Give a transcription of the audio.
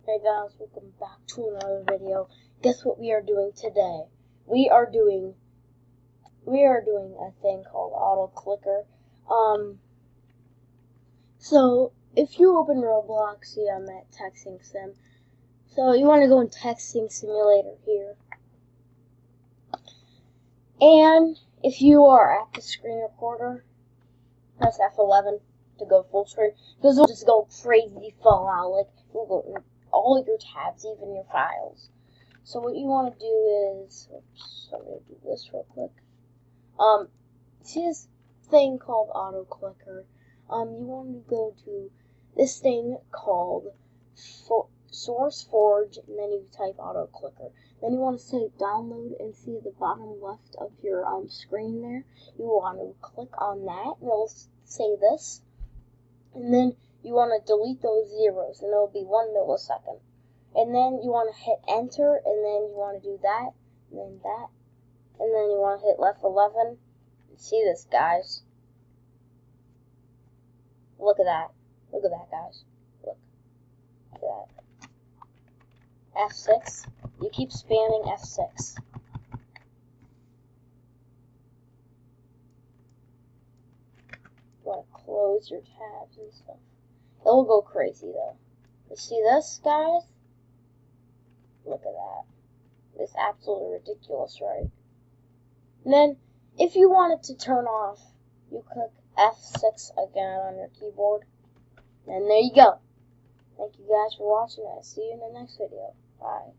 Hey guys, welcome back to another video. Guess what we are doing today? We are doing a thing called auto clicker. So if you open Roblox, see I'm at texting sim. So you want to go in texting simulator here. And if you are at the screen recorder, press F11 to go full screen. Because it'll just go crazy, fall out, like it'll go all your tabs, even your files. So what you want to do is, oops, I'm going to do this real quick. See this thing called auto clicker. You want to go to this thing called SourceForge, and then you type auto clicker. Then you want to say download, and see at the bottom left of your screen there. You want to click on that, and it'll say this. And then you want to delete those zeros, and it'll be 1 millisecond. And then you want to hit enter, and then you want to do that, and then that, and then you want to hit left 11. See this, guys? Look at that. Look at that, guys. Look at that. F6. You keep spamming F6. You want to close your tabs and stuff. It'll go crazy, though. You see this, guys? Look at that. It's absolutely ridiculous, right? And then, if you want it to turn off, you click F6 again on your keyboard. And there you go. Thank you guys for watching. I'll see you in the next video. Bye.